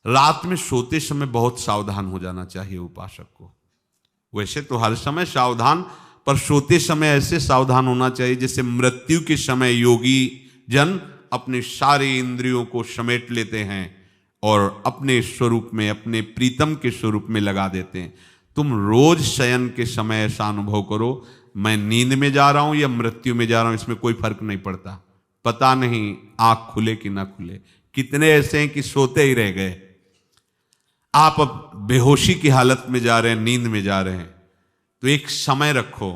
रात में सोते समय बहुत सावधान हो जाना चाहिए उपासक को। वैसे तो हर समय सावधान, पर सोते समय ऐसे सावधान होना चाहिए जैसे मृत्यु के समय योगी जन अपने सारे इंद्रियों को समेट लेते हैं और अपने स्वरूप में, अपने प्रीतम के स्वरूप में लगा देते हैं। तुम रोज शयन के समय ऐसा अनुभव करो, मैं नींद में जा रहा हूं या मृत्यु में जा रहा हूं, इसमें कोई फर्क नहीं पड़ता। पता नहीं आंख खुले कि ना खुले। कितने ऐसे हैं कि सोते ही रह गए। आप अब बेहोशी की हालत में जा रहे हैं, नींद में जा रहे हैं, तो एक समय रखो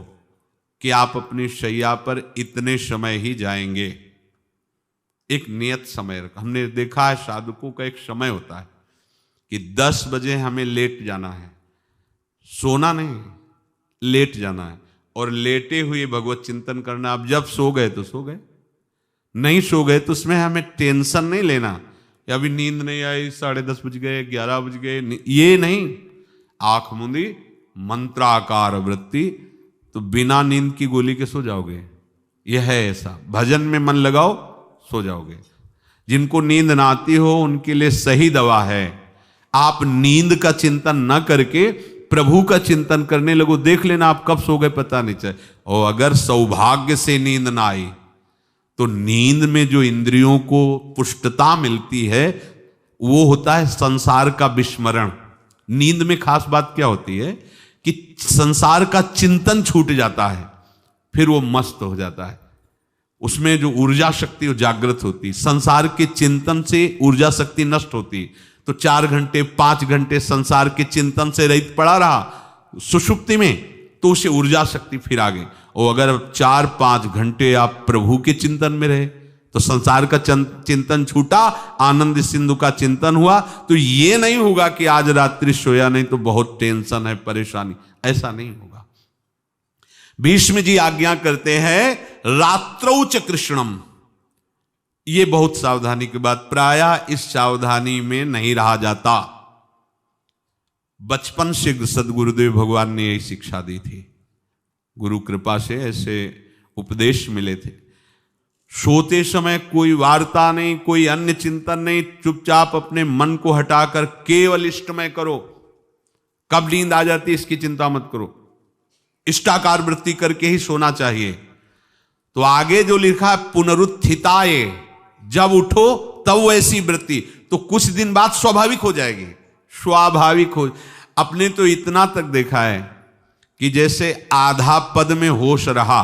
कि आप अपनी शैया पर इतने समय ही जाएंगे। एक नियत समय रखो। हमने देखा है साधकों का एक समय होता है कि 10 बजे हमें लेट जाना है, सोना नहीं, लेट जाना है और लेटे हुए भगवत चिंतन करना। अब जब सो गए तो सो गए, नहीं सो गए तो उसमें हमें टेंशन नहीं लेना, या अभी नींद नहीं आई, 10:30 बज गए, 11 बज गए, ये नहीं। आंख मूंदी, मंत्राकार वृत्ति, तो बिना नींद की गोली के सो जाओगे। यह है ऐसा, भजन में मन लगाओ सो जाओगे। जिनको नींद ना आती हो उनके लिए सही दवा है, आप नींद का चिंतन न करके प्रभु का चिंतन करने लगो, देख लेना आप कब सो गए पता नहीं चले। और अगर सौभाग्य से नींद ना आई तो नींद में जो इंद्रियों को पुष्टता मिलती है वो होता है संसार का विस्मरण। नींद में खास बात क्या होती है कि संसार का चिंतन छूट जाता है, फिर वो मस्त हो जाता है। उसमें जो ऊर्जा शक्ति वो जागृत होती, संसार के चिंतन से ऊर्जा शक्ति नष्ट होती। तो 4 घंटे 5 घंटे संसार के चिंतन से रहित पड़ा रहा सुषुप्ति में, तो उसे ऊर्जा शक्ति फिर आ गई। और अगर 4-5 घंटे आप प्रभु के चिंतन में रहे तो संसार का चिंतन छूटा, आनंद सिंधु का चिंतन हुआ। तो ये नहीं होगा कि आज रात्रि सोया नहीं तो बहुत टेंशन है, परेशानी, ऐसा नहीं होगा। भीष्म जी आज्ञा करते हैं रात्रौ च कृष्णम। ये बहुत सावधानी की बात, प्रायः इस सावधानी में नहीं रहा जाता। बचपन से सदगुरुदेव भगवान ने यही शिक्षा दी थी, गुरु कृपा से ऐसे उपदेश मिले थे। सोते समय कोई वार्ता नहीं, कोई अन्य चिंतन नहीं, चुपचाप अपने मन को हटाकर केवल इष्टमय करो। कब नींद आ जाती है इसकी चिंता मत करो, इष्टाकार वृत्ति करके ही सोना चाहिए। तो आगे जो लिखा है पुनरुत्थिताये, जब उठो तब वैसी वृत्ति, तो कुछ दिन बाद स्वाभाविक हो जाएगी, स्वाभाविक हो। अपने तो इतना तक देखा है कि जैसे आधा पद में होश रहा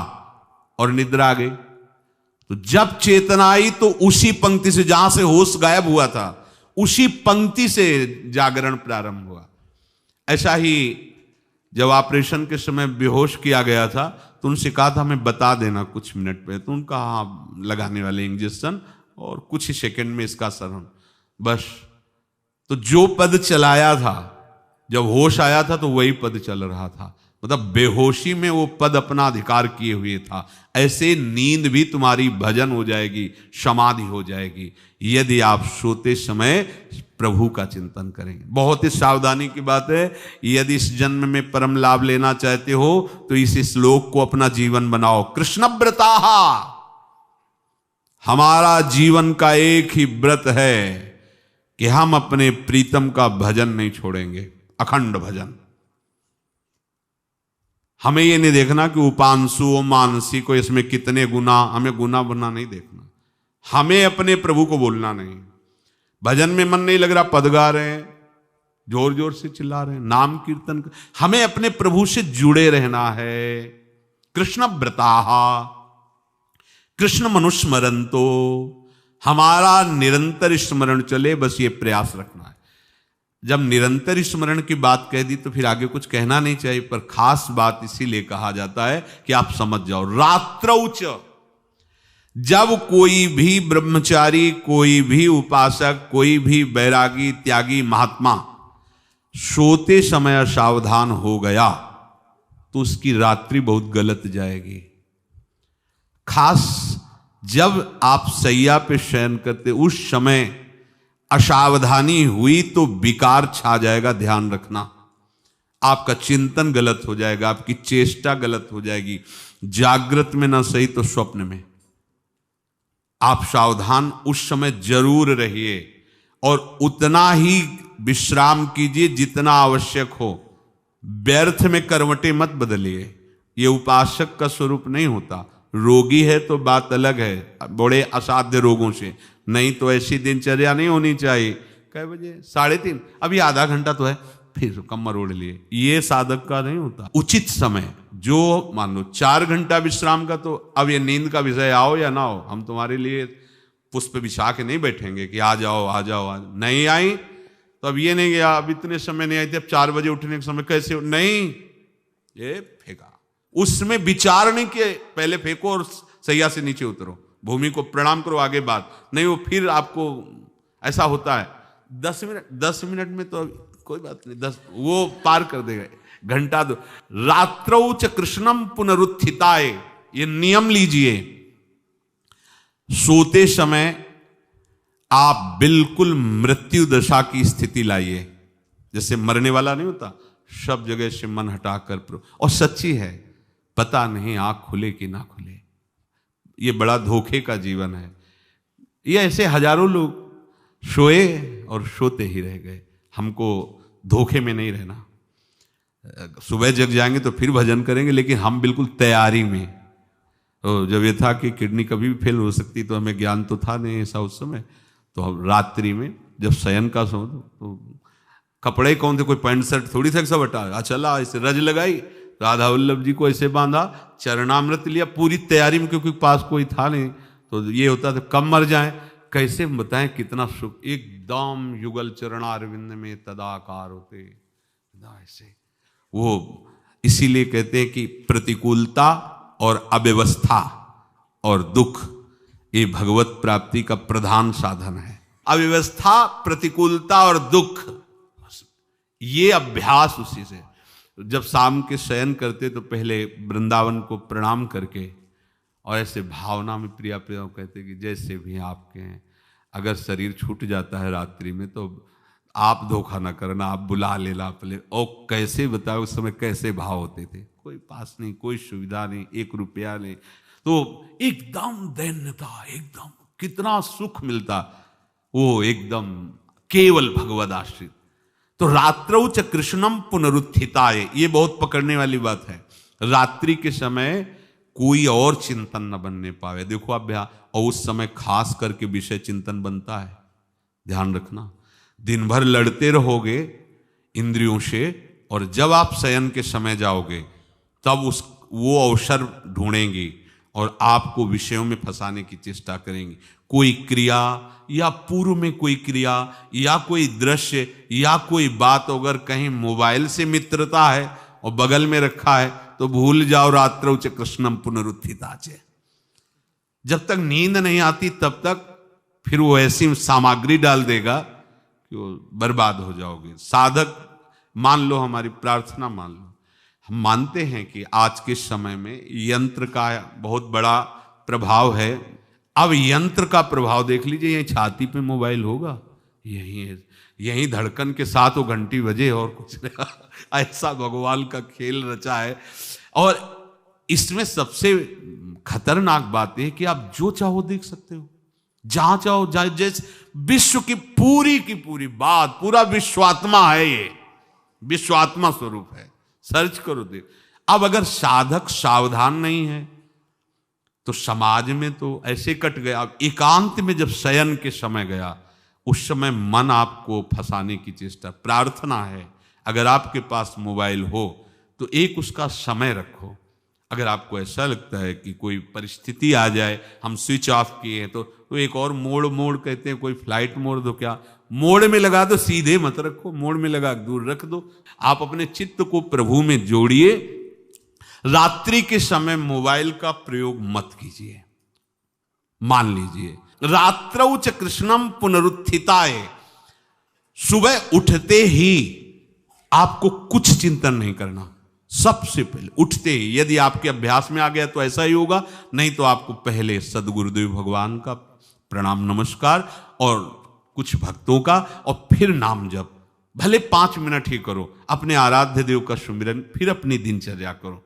और निद्रा आ गई, तो जब चेतना आई तो उसी पंक्ति से, जहां से होश गायब हुआ था उसी पंक्ति से जागरण प्रारंभ हुआ। ऐसा ही जब ऑपरेशन के समय बेहोश किया गया था तो उनसे कहा था हमें बता देना कुछ मिनट पे, तो उनका हाँ लगाने वाले इंजेक्शन और कुछ ही सेकंड में इसका असर, बस। तो जो पद चलाया था, जब होश आया था तो वही पद चल रहा था, मतलब बेहोशी में वो पद अपना अधिकार किए हुए था। ऐसे नींद भी तुम्हारी भजन हो जाएगी, समाधि हो जाएगी, यदि आप सोते समय प्रभु का चिंतन करेंगे। बहुत ही सावधानी की बात है। यदि इस जन्म में परम लाभ लेना चाहते हो तो इस श्लोक को अपना जीवन बनाओ। कृष्णव्रताः, हमारा जीवन का एक ही व्रत है कि हम अपने प्रीतम का भजन नहीं छोड़ेंगे, अखंड भजन। हमें ये नहीं देखना कि उपांशु मानसी को इसमें कितने गुना, हमें गुना बना नहीं देखना। हमें अपने प्रभु को बोलना नहीं। भजन में मन नहीं लग रहा, पद गा रहे हैं, जोर जोर से चिल्ला रहे हैं, नाम कीर्तन, हमें अपने प्रभु से जुड़े रहना है। कृष्ण व्रताः कृष्ण मनुस्मरन्तो, हमारा निरंतर स्मरण चले, बस ये प्रयास रखना है। जब निरंतर स्मरण की बात कह दी तो फिर आगे कुछ कहना नहीं चाहिए, पर खास बात इसीलिए कहा जाता है कि आप समझ जाओ। रात्रौ च, जब कोई भी ब्रह्मचारी, कोई भी उपासक, कोई भी बैरागी त्यागी महात्मा सोते समय सावधान हो गया तो उसकी रात्रि बहुत गलत जाएगी। खास जब आप सैया पे शयन करते उस समय असावधानी हुई तो विकार छा जाएगा, ध्यान रखना। आपका चिंतन गलत हो जाएगा, आपकी चेष्टा गलत हो जाएगी। जागृत में ना सही तो स्वप्न में आप सावधान उस समय जरूर रहिए। और उतना ही विश्राम कीजिए जितना आवश्यक हो। व्यर्थ में करवटें मत बदलिए, ये उपासक का स्वरूप नहीं होता। रोगी है तो बात अलग है, बड़े असाध्य रोगों से, नहीं तो ऐसी दिनचर्या नहीं होनी चाहिए। कै बजे? 3:30, अभी आधा घंटा तो है, फिर कमर ओढ़ लिए, ये साधक का नहीं होता। उचित समय, जो मान लो 4 घंटा विश्राम का, तो अब ये नींद का विषय आओ या ना हो, हम तुम्हारे लिए पुष्प बिछा के नहीं बैठेंगे कि आ जाओ आ जाओ आ जाओ। नहीं आई तो अब ये नहीं गया, अब इतने समय नहीं आई थी, अब 4 बजे उठने के समय कैसे नहीं, ये फेंका। उसमें विचार नहीं किए, पहले फेंको और सैया से नीचे उतरो, भूमि को प्रणाम करो, आगे बात नहीं। वो फिर आपको ऐसा होता है 10 मिनट में तो कोई बात नहीं, 10 वो पार कर देगा, घंटा दो। रात्रौ च कृष्णम पुनरुत्थिताय, ये नियम लीजिए। सोते समय आप बिल्कुल मृत्यु दशा की स्थिति लाइए, जैसे मरने वाला नहीं होता, सब जगह से मन हटाकर। और सच्ची है, पता नहीं आंख खुले कि ना खुले, ये बड़ा धोखे का जीवन है। ये ऐसे हजारों लोग सोए और सोते ही रह गए। हमको धोखे में नहीं रहना। सुबह जग जाएंगे तो फिर भजन करेंगे, लेकिन हम बिल्कुल तैयारी में। तो जब ये था कि किडनी कभी भी फेल हो सकती, तो हमें ज्ञान तो था नहीं ऐसा उस समय, तो हम रात्रि में जब शयन का सो, तो कपड़े कौन थे, कोई पैंट शर्ट थोड़ी था, सब हटा चला, ऐसे रज लगाई, राधा वल्लभ जी को ऐसे बांधा, चरणामृत लिया, पूरी तैयारी में, क्योंकि पास कोई था नहीं। तो ये होता था कब मर जाए, कैसे बताएं कितना सुख, एकदम युगल चरणारविंद में तदाकार होते ऐसे। वो इसीलिए कहते हैं कि प्रतिकूलता और अव्यवस्था और दुख, ये भगवत प्राप्ति का प्रधान साधन है। अव्यवस्था, प्रतिकूलता और दुख, ये अभ्यास उसी से। जब शाम के शयन करते तो पहले वृंदावन को प्रणाम करके, और ऐसे भावना में प्रिया प्रिया कहते कि जैसे भी आपके हैं, अगर शरीर छूट जाता है रात्रि में तो आप धोखा ना करना, आप बुला लेना अपने। और कैसे बताओ उस समय कैसे भाव होते थे, कोई पास नहीं, कोई सुविधा नहीं, 1 रुपया नहीं, तो एकदम दैन्यता, एकदम कितना सुख मिलता, वो एकदम केवल भगवद आश्रित। तो रात्रौ च कृष्णम पुनरुत्थिताय, ये बहुत पकड़ने वाली बात है। रात्रि के समय कोई और चिंतन न बनने पावे। देखो अभ्यास, और उस समय खास करके विषय चिंतन बनता है, ध्यान रखना। दिन भर लड़ते रहोगे इंद्रियों से, और जब आप शयन के समय जाओगे तब वो अवसर ढूंढेंगी और आपको विषयों में फंसाने की चेष्टा करेंगी। कोई क्रिया या पूर्व में कोई क्रिया या कोई दृश्य या कोई बात, अगर कहीं मोबाइल से मित्रता है और बगल में रखा है तो भूल जाओ, रात्रौ च कृष्णम पुनरुत्थिताच। जब तक नींद नहीं आती तब तक फिर वो ऐसी सामग्री डाल देगा कि वो बर्बाद हो जाओगे। साधक मान लो, हमारी प्रार्थना मान लो, हम मानते हैं कि आज के समय में यंत्र का बहुत बड़ा प्रभाव है। अब यंत्र का प्रभाव देख लीजिए, यही छाती पे मोबाइल होगा, यही धड़कन के साथ वो घंटी बजे और कुछ नहीं। ऐसा भगवान का खेल रचा है। और इसमें सबसे खतरनाक बात है कि आप जो चाहो देख सकते हो, जहां चाहो, जैसे विश्व की पूरी बात, पूरा विश्वात्मा है, ये विश्वात्मा स्वरूप है, सर्च करो देख। अब अगर साधक सावधान नहीं है तो समाज में तो ऐसे कट गया। अब एकांत में जब शयन के समय गया, उस समय मन आपको फंसाने की चेष्टा। प्रार्थना है, अगर आपके पास मोबाइल हो तो एक उसका समय रखो। अगर आपको ऐसा लगता है कि कोई परिस्थिति आ जाए, हम स्विच ऑफ किए हैं, तो एक और मोड कहते हैं, कोई फ्लाइट मोड दो, क्या मोड में लगा दो, सीधे मत रखो, मोड में लगा दूर रख दो। आप अपने चित्त को प्रभु में जोड़िए। रात्रि के समय मोबाइल का प्रयोग मत कीजिए। मान लीजिए रात्रौ च कृष्णम पुनरुत्थिताय, सुबह उठते ही आपको कुछ चिंतन नहीं करना। सबसे पहले उठते ही, यदि आपके अभ्यास में आ गया तो ऐसा ही होगा, नहीं तो आपको पहले सदगुरुदेव भगवान का प्रणाम नमस्कार और कुछ भक्तों का, और फिर नाम जप, भले 5 मिनट ही करो, अपने आराध्य देव का सुमिरन, फिर अपनी दिनचर्या करो।